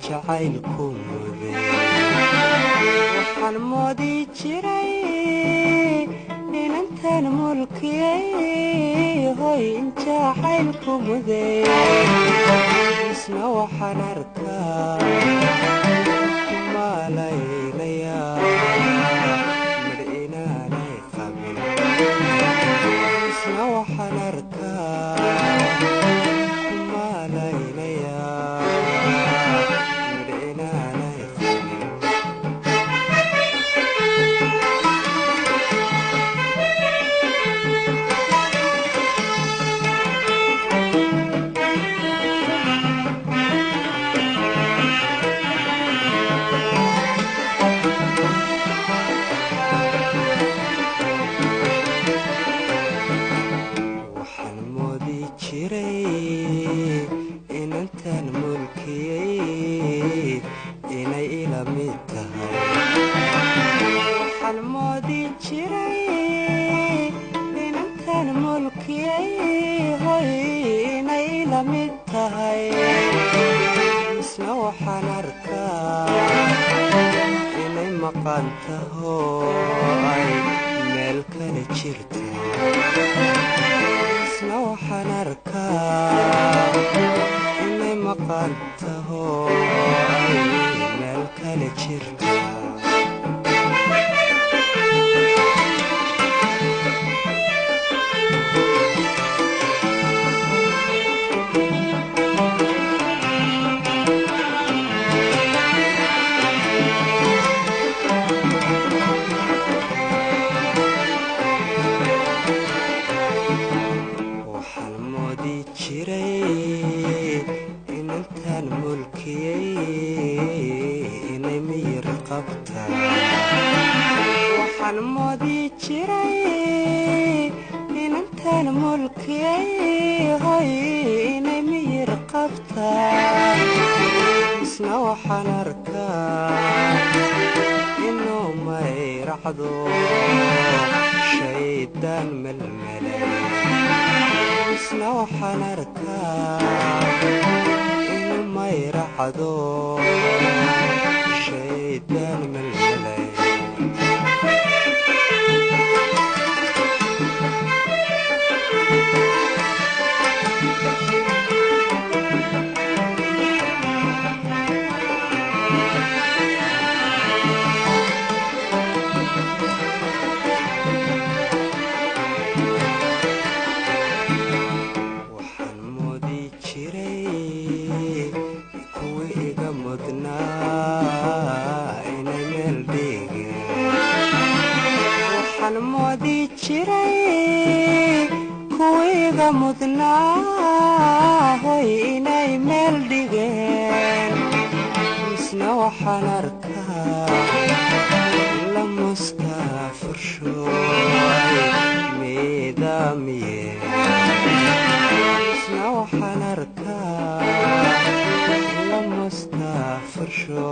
jacaylku muday waxaan moodi jiray inantan mulkiyay hoy jacaylku muday isna waxaan arkaa malaynaya mar inaanay qabin isna waxaan arkaa inantan mulkiyay inay ila mid tahay waxaan moodi jiray inantan mulkiyay hoy inay ila mid tahay isna waxaan arkaa inay maqan taho ay meel kale jirta isna waxaan arkaa inay maqan taho ay meel kale jirta inantan mulkiyay inay miyir qabta waxaan moodi jiray inantan mulkiyay hoy inay miyir qabta isna waxaan arkaa inuu mayracdo shaydaan melmelay isna waxaan arkaa inuu mayracdo shaydaan melmelay waxaan moodi jiray kuwiiga mudnaa hoy inay meel dhigeen isna waxaan arkaa la mustaafirsho midaamiye isna waxaan arkaa la mustaafirsho